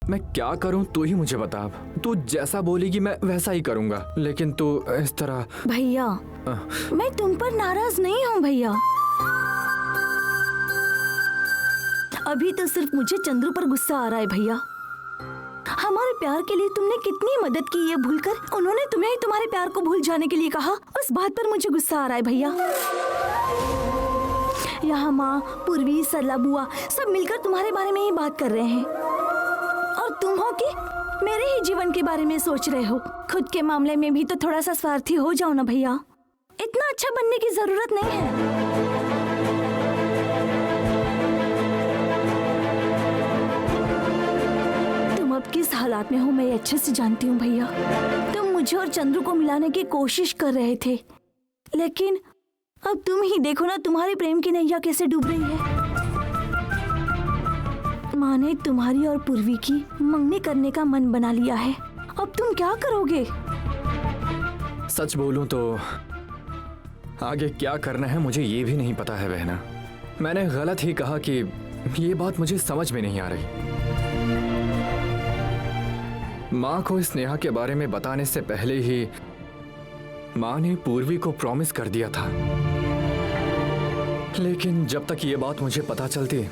मैं क्या करूं तू ही मुझे बता। तू जैसा बोलेगी मैं वैसा ही करूंगा, लेकिन तू इस तरह। भैया मैं तुम पर नाराज नहीं हूँ भैया। अभी तो सिर्फ मुझे चंद्रू पर गुस्सा आ रहा है भैया। हमारे प्यार के लिए तुमने कितनी मदद की ये भूलकर उन्होंने तुम्हें ही तुम्हारे प्यार को भूल जाने के लिए कहा, उस बात पर मुझे गुस्सा आ रहा है भैया। यहाँ माँ, पूर्वी, सरला बुआ सब मिलकर तुम्हारे बारे में ही बात कर रहे हैं और तुम हो कि मेरे ही जीवन के बारे में सोच रहे हो। खुद के मामले में भी तो थोड़ा सा स्वार्थी हो जाओ ना भैया। इतना अच्छा बनने की जरूरत नहीं है। तुम अब किस हालात में हो मैं अच्छे से जानती हूँ भैया। तुम मुझे और चंद्रू को मिलाने की कोशिश कर रहे थे, लेकिन अब तुम ही देखो ना तुम्हारे प्रेम की नैया कैसे डूब रही है। माँ ने तुम्हारी और पूर्वी की मंगनी करने का मन बना लिया है। अब तुम क्या करोगे? सच बोलूं तो आगे क्या करना है मुझे ये भी नहीं पता है बहना। मैंने गलत ही कहा कि ये बात मुझे समझ में नहीं आ रही। माँ को स्नेहा के बारे में बताने से पहले ही माँ ने पूर्वी को प्रॉमिस कर दिया था, लेकिन जब तक ये बात मुझे पता चलती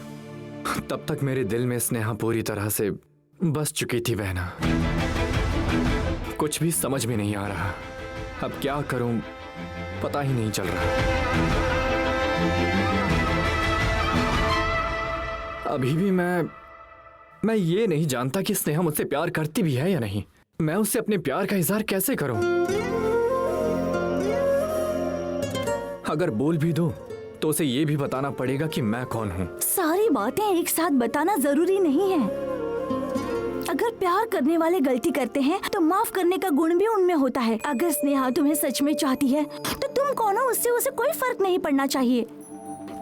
तब तक मेरे दिल में स्नेहा पूरी तरह से बस चुकी थी बहना। कुछ भी समझ में नहीं आ रहा। अब क्या करूं पता ही नहीं चल रहा। अभी भी मैं ये नहीं जानता कि स्नेहा मुझसे प्यार करती भी है या नहीं। मैं उससे अपने प्यार का इजहार कैसे करूं? अगर बोल भी दूं तो उसे ये भी बताना पड़ेगा कि मैं कौन हूँ। सारी बातें एक साथ बताना जरूरी नहीं है। अगर प्यार करने वाले गलती करते हैं तो माफ करने का गुण भी उनमें होता है। अगर स्नेहा तुम्हें सच में चाहती है तो तुम कौन हो उससे उसे कोई फर्क नहीं पड़ना चाहिए।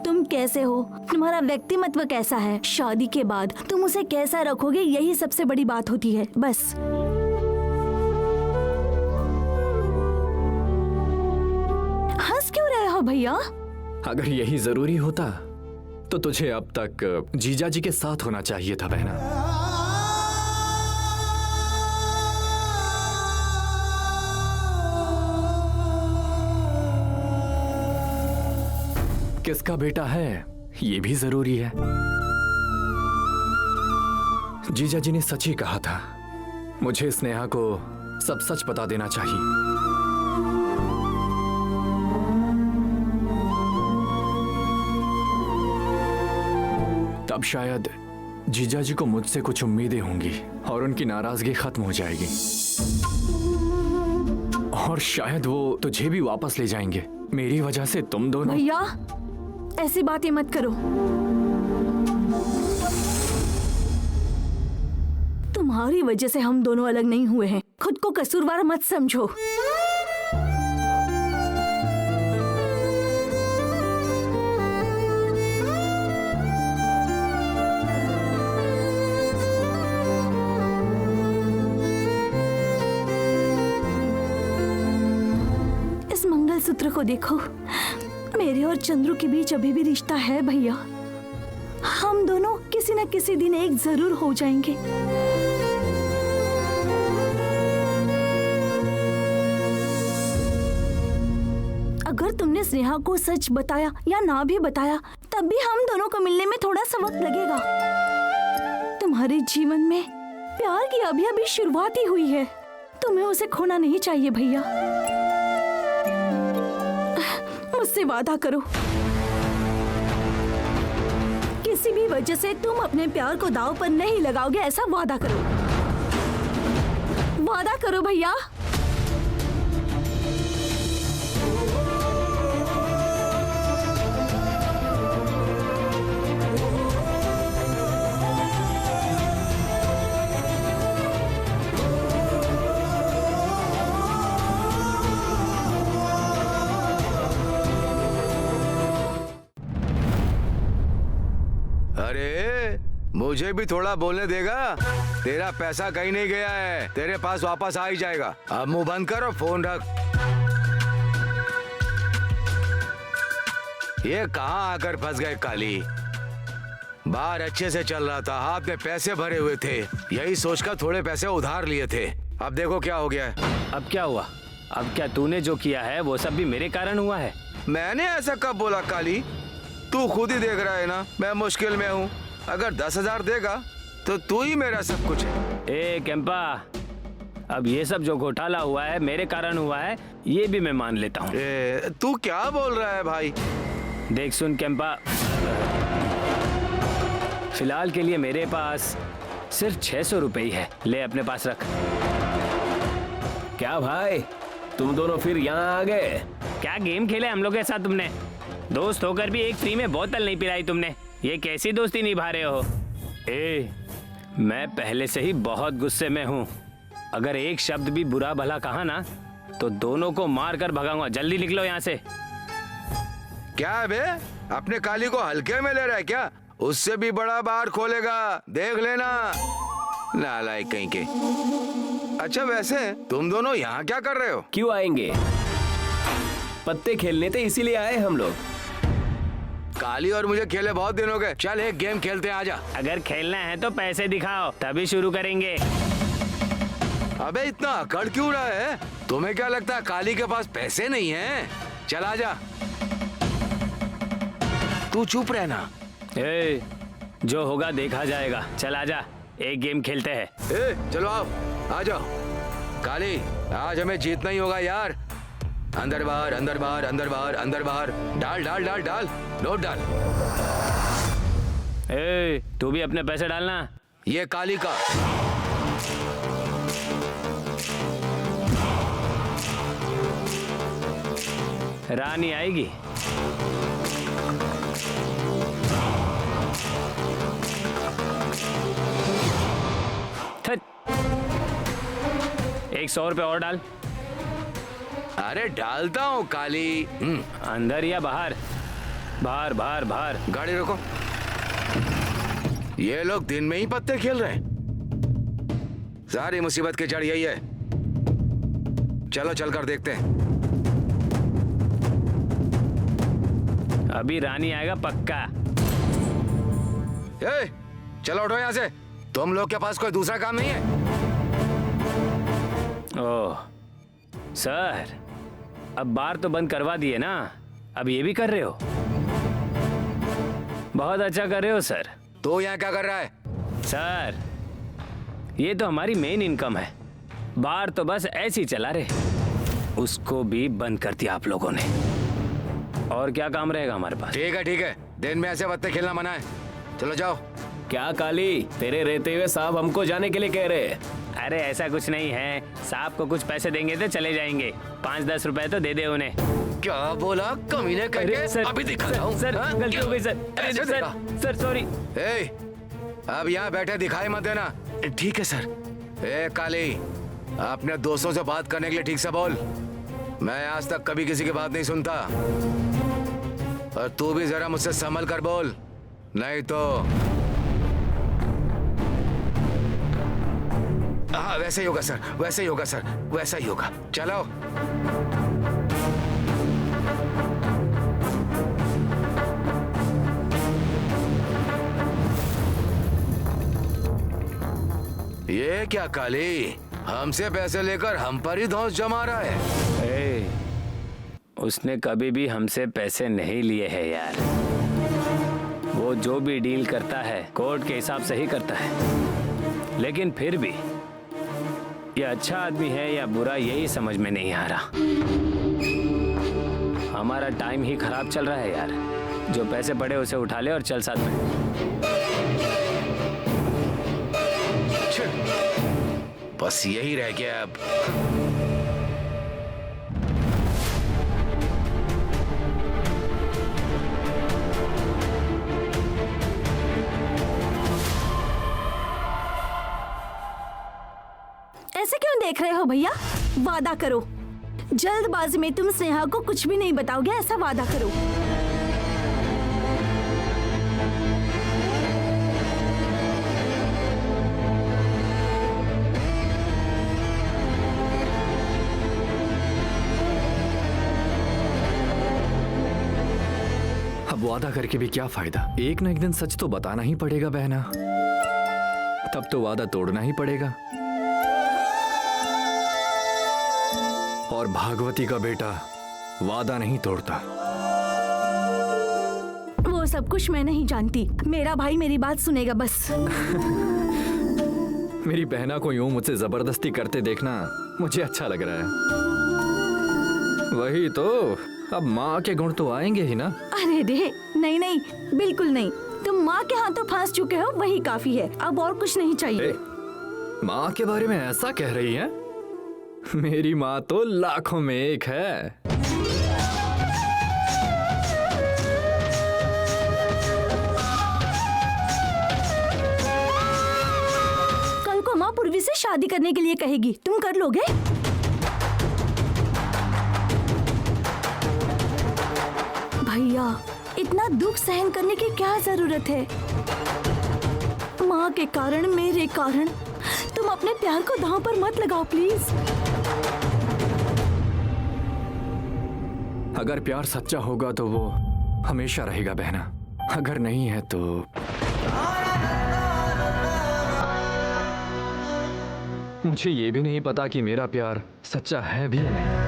तुम कैसे हो, तुम्हारा व्यक्तिमत्व कैसा है, शादी के बाद तुम उसे कैसा रखोगे, यही सबसे बड़ी बात होती है बस। हंस क्यों रहे हो भैया? अगर यही जरूरी होता तो तुझे अब तक जीजा जी के साथ होना चाहिए था बहना। किसका बेटा है ये भी जरूरी है। जीजा जी ने सच ही कहा था, मुझे स्नेहा को सब सच बता देना चाहिए। तब शायद जीजा जी को मुझसे कुछ उम्मीदें होंगी और उनकी नाराजगी खत्म हो जाएगी और शायद वो तुझे भी वापस ले जाएंगे। मेरी वजह से तुम दोनों। भैया ऐसी बातें मत करो। तुम्हारी वजह से हम दोनों अलग नहीं हुए हैं। खुद को कसूरवार मत समझो। इस मंगलसूत्र को देखो, मेरे और चंद्रू के बीच अभी भी रिश्ता है भैया। हम दोनों किसी न किसी दिन एक जरूर हो जाएंगे। अगर तुमने स्नेहा को सच बताया या ना भी बताया, तब भी हम दोनों को मिलने में थोड़ा सा वक्त लगेगा। तुम्हारे जीवन में प्यार की अभी अभी शुरुआत ही हुई है। तुम्हें उसे खोना नहीं चाहिए भैया। मुझसे वादा करो, किसी भी वजह से तुम अपने प्यार को दांव पर नहीं लगाओगे, ऐसा वादा करो। वादा करो भैया। अरे मुझे भी थोड़ा बोलने देगा। तेरा पैसा कहीं नहीं गया है, तेरे पास वापस आ ही जाएगा। अब मुंह बंद कर और फोन रख। ये कहाँ आकर फंस गए काली? बाहर अच्छे से चल रहा था, हाथ में पैसे भरे हुए थे, यही सोचकर थोड़े पैसे उधार लिए थे। अब देखो क्या हो गया है। अब क्या हुआ? अब क्या तूने जो किया है वो सब भी मेरे कारण हुआ है? मैंने ऐसा कब बोला काली? तू खुद ही देख रहा है ना मैं मुश्किल में हूँ। अगर 10,000 देगा तो तू ही मेरा सब कुछ है। ए केम्पा, अब ये सब जो घोटाला हुआ है मेरे कारण हुआ है, ये भी मैं मान लेता हूँ। तू क्या बोल रहा है भाई? देख सुन केम्पा, फिलहाल के लिए मेरे पास सिर्फ 600 रुपए ही है। ले अपने पास रख। क्या भाई, तुम दोनों फिर यहाँ आ गए? क्या गेम खेले हम लोग के साथ तुमने? दोस्त होकर भी एक फ्री में बोतल नहीं पिलाई तुमने। ये कैसी दोस्ती निभा रहे हो? मैं पहले से ही बहुत गुस्से में हूँ। अगर एक शब्द भी बुरा भला कहा ना तो दोनों को मार कर भगाऊंगा। जल्दी निकलो यहाँ से। क्या है बे, अपने काली को हल्के में ले रहा है क्या? उससे भी बड़ा बार खोलेगा, देख लेना। नालायक कहीं के। अच्छा वैसे तुम दोनों यहाँ क्या कर रहे हो? क्यों आएंगे, पत्ते खेलने थे इसीलिए आए हम लोग। काली और मुझे खेले बहुत दिन हो गए, चल एक गेम खेलते हैं, आजा। अगर खेलना है तो पैसे दिखाओ तभी शुरू करेंगे। अबे इतना अकड़ क्यों रहा है? तुम्हें क्या लगता है काली के पास पैसे नहीं हैं? चल आजा। तू चुप रहना। जो होगा देखा जाएगा। चल आजा, एक गेम खेलते हैं। चलो आओ, आ जाओ। काली आज हमें जीतना ही होगा यार। अंदर बाहर अंदर बाहर अंदर बाहर अंदर बाहर, डाल डाल डाल डाल, नोट डाल। तू भी अपने पैसे डालना। ये काली का। रानी आएगी। थट। 100 रुपये और डाल। अरे डालता हूँ काली। अंदर या बाहर? बाहर बाहर बाहर। गाड़ी रोको। ये लोग दिन में ही पत्ते खेल रहे हैं। सारी मुसीबत की जड़ यही है। चलो चलकर देखते हैं। अभी रानी आएगा पक्का। चलो उठो यहाँ से। तुम लोग के पास कोई दूसरा काम नहीं है? ओह सर, अब बार तो बंद करवा दिए ना, अब ये भी कर रहे हो? बहुत अच्छा कर रहे हो सर। तो यहाँ क्या कर रहा है? सर ये तो हमारी मेन इनकम है। बार तो बस ऐसे ही चला रहे, उसको भी बंद कर दिया आप लोगों ने। और क्या काम रहेगा हमारे पास? ठीक है, दिन में ऐसे पत्ते खेलना मना है। चलो जाओ। क्या काली, तेरे रहते हुए साहब हमको जाने के लिए कह रहे हैं? अरे ऐसा कुछ नहीं है, साहब को कुछ पैसे देंगे तो चले जाएंगे। 5-10 रुपए तो दे दे उन्हें। क्या बोला कमीने करके? सर, अभी दिखाता हूँ। सर हाँ? गलती हो गई सर। अरे ऐसे सर, सर सॉरी। अब यहाँ बैठे दिखाई मत देना। ठीक है सर। काली, अपने दोस्तों से बात करने के लिए ठीक से बोल। मैं आज तक कभी किसी की बात नहीं सुनता, और तू भी जरा मुझसे संभल कर बोल, नहीं तो। हाँ वैसे ही होगा सर, वैसे ही होगा सर, वैसा ही होगा। चलो। ये क्या काली, हमसे पैसे लेकर हम पर ही धौंस जमा रहा है? उसने कभी भी हमसे पैसे नहीं लिए हैं यार। वो जो भी डील करता है कोर्ट के हिसाब से ही करता है, लेकिन फिर भी ये अच्छा आदमी है या बुरा यही समझ में नहीं आ रहा। हमारा टाइम ही खराब चल रहा है यार। जो पैसे पड़े उसे उठा ले और चल साथ में। बस यही रह गया अब। ऐसे क्यों देख रहे हो भैया? वादा करो, जल्दबाजी में तुम स्नेहा को कुछ भी नहीं बताओगे, ऐसा वादा करो। अब अब वादा करके भी क्या फायदा, एक ना एक दिन सच तो बताना ही पड़ेगा बहना। तब तो वादा तोड़ना ही पड़ेगा। और भागवती का बेटा वादा नहीं तोड़ता। वो सब कुछ मैं नहीं जानती, मेरा भाई मेरी बात सुनेगा बस। मेरी बहना को यूं मुझसे जबरदस्ती करते देखना मुझे अच्छा लग रहा है। वही तो, अब माँ के गुण तो आएंगे ही ना। अरे रे, नहीं नहीं, बिल्कुल नहीं। तुम माँ के हाथों फंस चुके हो, वही काफी है, अब और कुछ नहीं चाहिए। माँ के बारे में ऐसा कह रही है? मेरी माँ तो लाखों में एक है। कल को माँ पूर्वी से शादी करने के लिए कहेगी, तुम कर लोगे? भैया, इतना दुख सहन करने की क्या जरूरत है? माँ के कारण, मेरे कारण, तुम अपने प्यार को दांव पर मत लगाओ प्लीज। अगर प्यार सच्चा होगा तो वो हमेशा रहेगा बहना, अगर नहीं है तो मुझे ये भी नहीं पता कि मेरा प्यार सच्चा है भी या नहीं।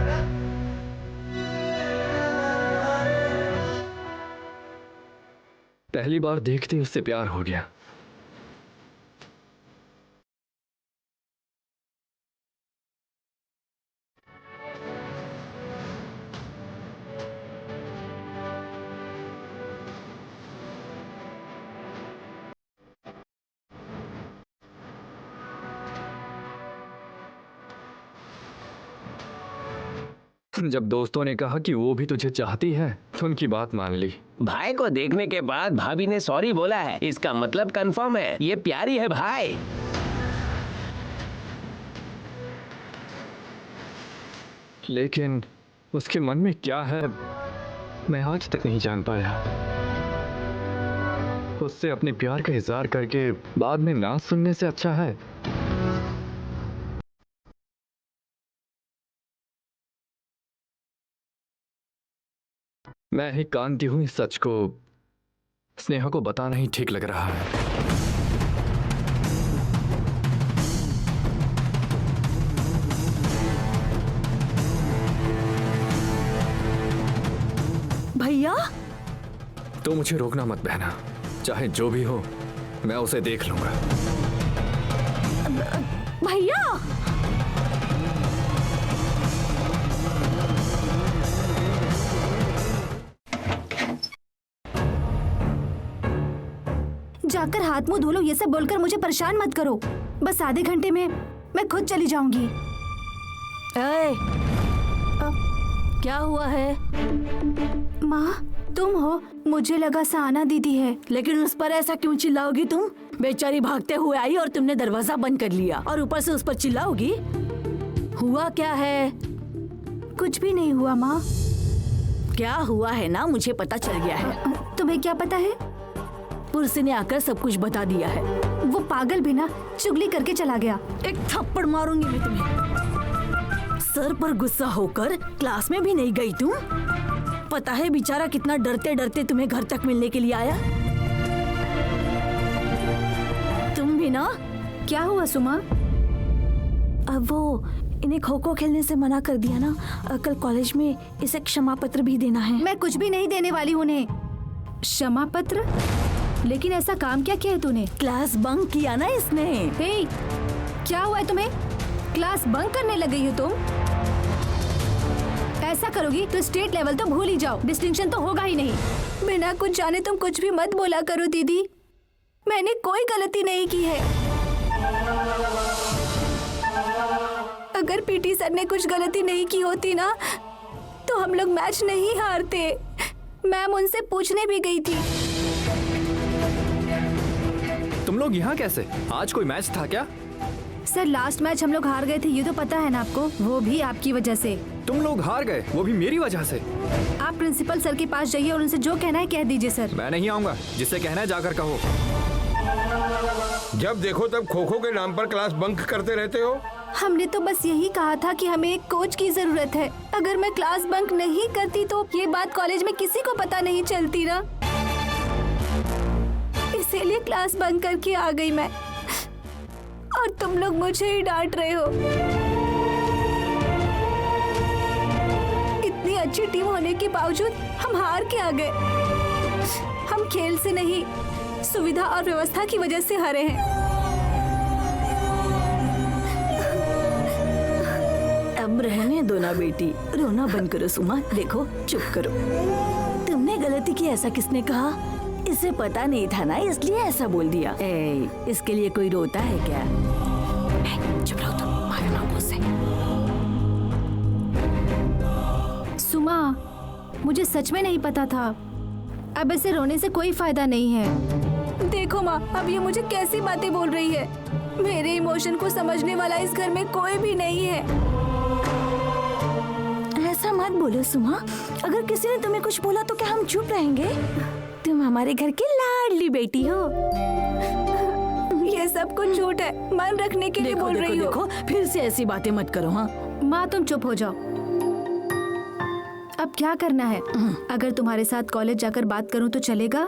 पहली बार देखते ही उससे प्यार हो गया। जब दोस्तों ने कहा कि वो भी तुझे चाहती है तो उनकी बात मान ली। भाई को देखने के बाद भाभी ने सॉरी बोला है, इसका मतलब कंफर्म है, ये प्यारी है भाई। लेकिन उसके मन में क्या है मैं आज तक नहीं जान पाया। उससे अपने प्यार का इजहार करके बाद में ना सुनने से अच्छा है मैं ही कांती हूं। इस सच को स्नेहा को बताना ही ठीक लग रहा है। भैया, तो मुझे रोकना मत बहना, चाहे जो भी हो मैं उसे देख लूंगा। भैया, जाकर हाथ मुंह धो लो, ये सब बोलकर मुझे परेशान मत करो। बस आधे घंटे में मैं खुद चली जाऊंगी। क्या हुआ है? माँ, तुम हो? मुझे लगा सहाना दीदी है। लेकिन उस पर ऐसा क्यों चिल्लाओगी तुम? बेचारी भागते हुए आई और तुमने दरवाजा बंद कर लिया और ऊपर से उस पर चिल्लाओगी? हुआ क्या है? कुछ भी नहीं हुआ माँ। क्या हुआ है ना, मुझे पता चल गया है। तुम्हें क्या पता है? पुरसे ने आकर सब कुछ बता दिया है। वो पागल भी ना चुगली करके चला गया। एक थप्पड़ मारूंगी मैं तुम्हें। सर पर गुस्सा होकर क्लास में भी नहीं गई तुम? पता है बेचारा कितना डरते डरते तुम्हें घर तक मिलने के लिए आया। तुम भी ना। क्या हुआ सुमा? अब वो इन्हें खो खो खेलने से मना कर दिया ना। कल कॉलेज में इसे क्षमा पत्र भी देना है। मैं कुछ भी नहीं देने वाली हूँ उन्हें। क्षमा पत्र? लेकिन ऐसा काम क्या किया है तूने? क्लास बंक किया ना इसने। हे, क्या हुआ है तुम्हें? क्लास बंक करने लग गई हो तुम? ऐसा करोगी तो स्टेट लेवल तो भूल ही जाओ, डिस्टिंक्शन तो होगा ही नहीं। बिना कुछ जाने तुम कुछ भी मत बोला करो दीदी, मैंने कोई गलती नहीं की है। अगर पीटी सर ने कुछ गलती नहीं की होती ना तो हम लोग मैच नहीं हारते। मैम उनसे पूछने भी गई थी। तुम लोग यहाँ कैसे? आज कोई मैच था क्या? सर लास्ट मैच हम लोग हार गए थे, ये तो पता है ना आपको। वो भी आपकी वजह से। तुम लोग हार गए, वो भी मेरी वजह से? आप प्रिंसिपल सर के पास जाइए और उनसे जो कहना है कह दीजिए सर। मैं नहीं आऊंगा, जिससे कहना है जाकर कहो। जब देखो तब खो खो के नाम पर क्लास बंक करते रहते हो। हमने तो बस यही कहा था कि हमें एक कोच की जरूरत है। अगर मैं क्लास बंक नहीं करती तो ये बात कॉलेज में किसी को पता नहीं चलती ना। इसीलिए क्लास बंक करके आ गई मैं, और तुम लोग मुझे ही डांट रहे हो। इतनी अच्छी टीम होने के बावजूद हम हार के आ गए। हम खेल से नहीं, सुविधा और व्यवस्था की वजह से हारे हैं। अब रहने दो ना बेटी, रोना बंद करो। सुमा देखो, चुप करो। तुमने गलती की ऐसा किसने कहा? इसे पता नहीं था ना, इसलिए ऐसा बोल दिया। इसके लिए कोई रोता है क्या? चुप रहो तुम, मारे माँ से। सुमा, मुझे सच में नहीं पता था। अब ऐसे रोने से कोई फायदा नहीं है। देखो माँ, अब ये मुझे कैसी बातें बोल रही है। मेरे इमोशन को समझने वाला इस घर में कोई भी नहीं है। ऐसा मत बोलो सुमा। अगर किसी ने तुम्हें कुछ बोला तो क्या हम चुप रहेंगे? तुम हमारे घर की लाडली बेटी हो। ये सब कुछ झूठ है, मन रखने के लिए बोल रही हो। देखो, फिर से ऐसी बातें मत करो। हाँ माँ, तुम चुप हो जाओ। अब क्या करना है? अगर तुम्हारे साथ कॉलेज जाकर बात करूं तो चलेगा?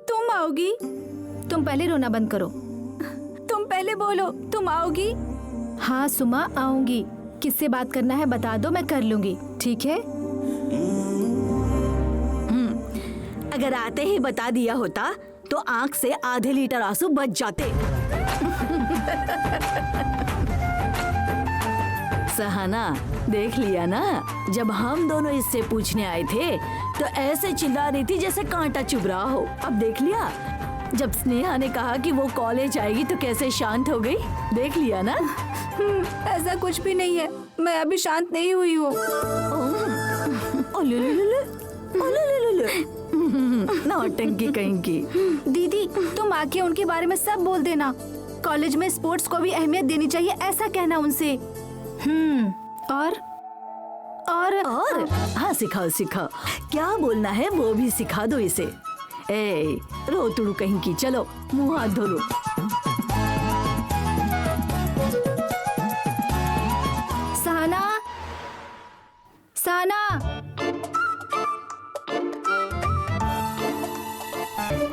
तुम आओगी? तुम पहले रोना बंद करो। तुम पहले बोलो, तुम आओगी? हाँ सुमा, आऊंगी। किससे बात करना है बता दो, मैं कर लूंगी। ठीक है? अगर आते ही बता दिया होता तो आंख से आधे लीटर आंसू बच जाते। सहाना, देख लिया ना, जब हम दोनों इससे पूछने आए थे तो ऐसे चिल्ला रही थी जैसे कांटा चुभ रहा हो। अब देख लिया, जब स्नेहा ने कहा कि वो कॉलेज आएगी तो कैसे शांत हो गई। देख लिया ना? ऐसा कुछ भी नहीं है, मैं अभी शांत नहीं हुई हूँ। नौटंकी कहीं की। दीदी, तुम आके उनके बारे में सब बोल देना। कॉलेज में स्पोर्ट्स को भी अहमियत देनी चाहिए, ऐसा कहना उनसे। और हाँ, सिखाओ सिखाओ, क्या बोलना है वो भी सिखा दो इसे। रो तुड़ू कहीं की, चलो मुंह हाथ धो लो। सहाना, सहाना,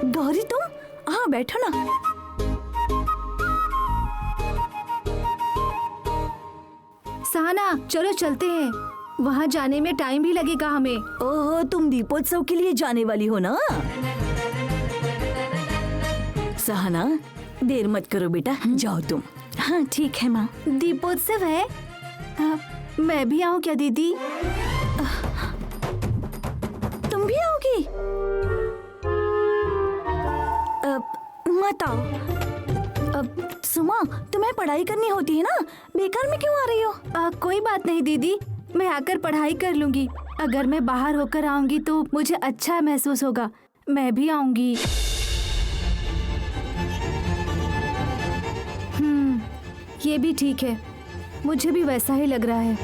गौरी तुम? हाँ बैठो ना। सहाना, चलो चलते हैं। वहाँ जाने में टाइम भी लगेगा हमें। ओहो, तुम दीपोत्सव के लिए जाने वाली हो ना? सहाना, देर मत करो बेटा, जाओ तुम। हाँ ठीक है माँ। दीपोत्सव है? मैं भी आऊँ क्या दीदी? तुम भी आओगी? मत आओ। सुमा, तुम्हें पढ़ाई करनी होती है ना, बेकार में क्यों आ रही हो? कोई बात नहीं दीदी, मैं आकर पढ़ाई कर लूंगी। अगर मैं बाहर होकर आऊंगी तो मुझे अच्छा महसूस होगा। मैं भी आऊंगी। ये भी ठीक है, मुझे भी वैसा ही लग रहा है।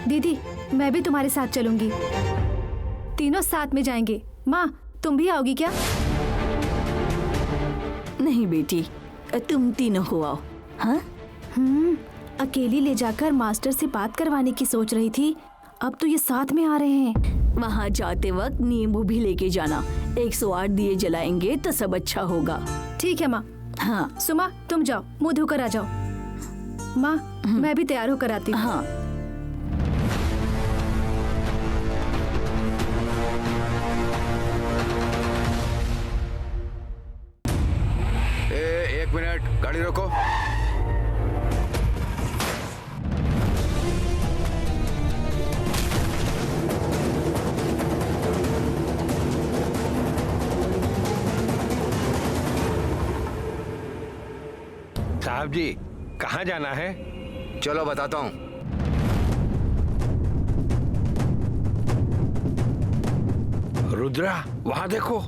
दीदी, मैं भी तुम्हारे साथ चलूंगी। तीनों साथ में जाएंगे। माँ, तुम भी आओगी क्या? नहीं बेटी, तुम तीनों हो आओ। हाँ? अकेली ले जाकर मास्टर से बात करवाने की सोच रही थी, अब तो ये साथ में आ रहे हैं। वहाँ जाते वक्त नींबू भी लेके जाना। 108 दिए जलाएंगे तो सब अच्छा होगा। ठीक है माँ। हाँ। सुमा, तुम जाओ, मुंह धोकर आ जाओ। माँ, मैं भी तैयार होकर आती हूँ। हाँ। एक मिनट, गाड़ी रोको। साहब जी, कहाँ जाना है? चलो बताता हूँ। रुद्रा, वहाँ देखो।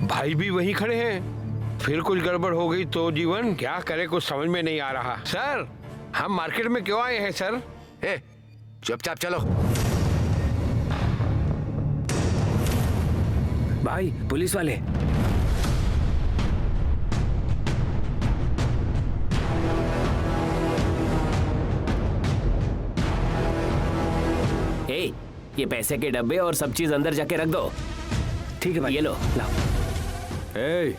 भाई भी वहीं खड़े हैं। फिर कुछ गड़बड़ हो गई तो जीवन क्या करे, कुछ समझ में नहीं आ रहा। सर, हम मार्केट में क्यों आए हैं सर? चुपचाप चलो। भाई, पुलिस वाले। ये पैसे के डब्बे और सब चीज अंदर जाके रख दो। ठीक है भाई, ये लो लाओ। ए,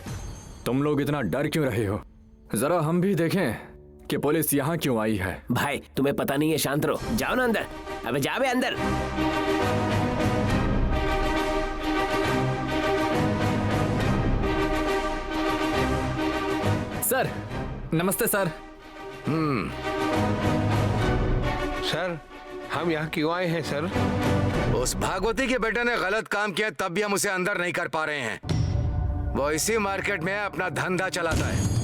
तुम लोग इतना डर क्यों रहे हो? जरा हम भी देखें कि पुलिस यहाँ क्यों आई है। भाई तुम्हें पता नहीं है, शांत रहो। जाओ ना अंदर, अबे जा बे अंदर। सर, नमस्ते सर। सर हम यहाँ क्यों आए हैं सर? उस भागवती के बेटे ने गलत काम किया, तब भी हम उसे अंदर नहीं कर पा रहे हैं। वो इसी मार्केट में अपना धंधा चलाता है।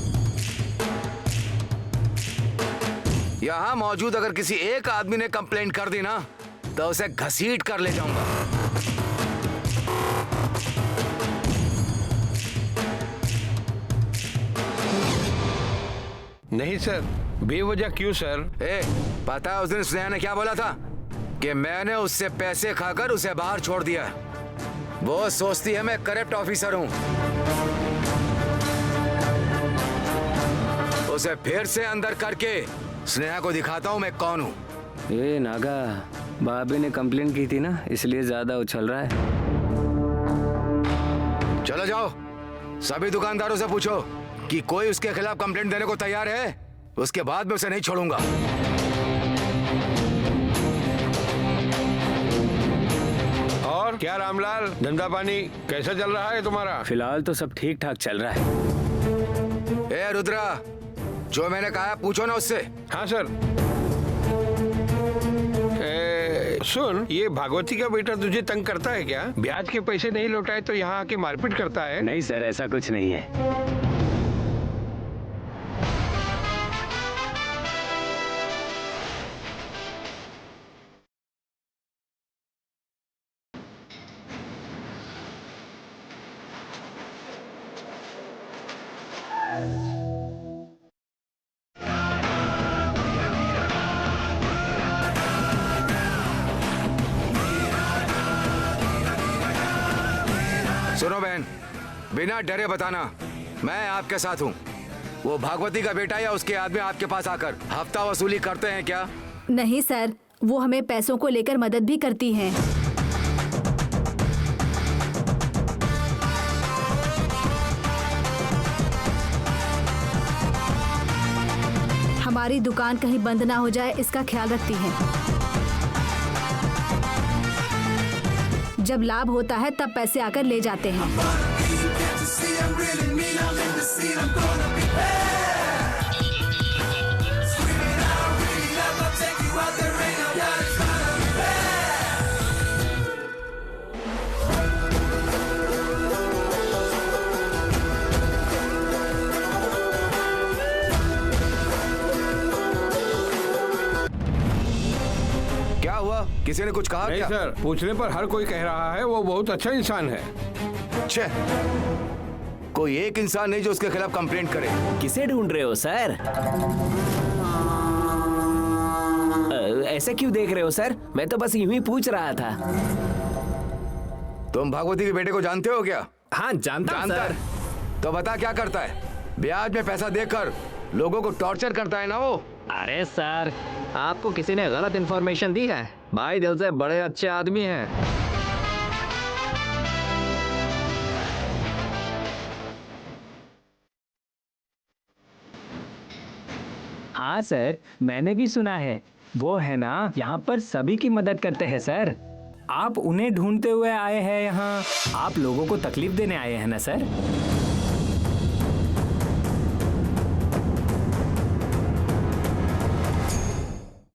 यहाँ मौजूद अगर किसी एक आदमी ने कंप्लेंट कर दी ना, तो उसे घसीट कर ले जाऊंगा। नहीं सर, बेवजह क्यों सर? पता है उस दिन स्नेहा ने क्या बोला था? कि मैंने उससे पैसे खाकर उसे बाहर छोड़ दिया। वो सोचती है मैं करप्ट ऑफिसर हूं। उसे फिर से अंदर करके स्नेहा को दिखाता हूं मैं कौन हूं। ए नागा, भाभी ने कंप्लेन की थी ना, इसलिए ज्यादा उछल रहा है। चलो जाओ, सभी दुकानदारों से पूछो कि कोई उसके खिलाफ कंप्लेंट देने को तैयार है। उसके बाद मैं उसे नहीं छोड़ूंगा। और क्या रामलाल, धंधा पानी कैसा चल रहा है तुम्हारा? फिलहाल तो सब ठीक ठाक चल रहा है। ए रुद्रा, जो मैंने कहा पूछो ना उससे। हाँ सर। सुन, ये भागवती का बेटा तुझे तंग करता है क्या? ब्याज के पैसे नहीं लौटाए तो यहाँ आके मारपीट करता है? नहीं सर, ऐसा कुछ नहीं है। सुनो बहन, बिना डरे बताना, मैं आपके साथ हूँ। वो भागवती का बेटा या उसके आदमी आपके पास आकर हफ्ता वसूली करते हैं क्या? नहीं सर, वो हमें पैसों को लेकर मदद भी करती हैं। हमारी दुकान कहीं बंद ना हो जाए इसका ख्याल रखती हैं। जब लाभ होता है तब पैसे आकर ले जाते हैं। क्या हुआ? किसी ने कुछ कहा नहीं क्या? सर, पूछने पर हर कोई कह रहा है वो बहुत अच्छा इंसान है। छे, कोई एक इंसान नहीं जो उसके खिलाफ कंप्लेंट करे। किसे ढूंढ रहे हो सर? ऐसे क्यों देख रहे हो सर? मैं तो बस यूं ही पूछ रहा था। तुम भागवती के बेटे को जानते हो क्या? हाँ, जानता हूं, जानता सर। है? तो बता क्या करता है? ब्याज में पैसा देकर लोगों को टॉर्चर करता है ना वो। अरे सर, आपको किसी ने गलत इन्फॉर्मेशन दी है। भाई दिल से बड़े अच्छे आदमी हैं। हाँ सर, मैंने भी सुना है। वो है ना, यहाँ पर सभी की मदद करते हैं सर। आप उन्हें ढूंढते हुए आए हैं यहाँ? आप लोगों को तकलीफ देने आए हैं ना सर?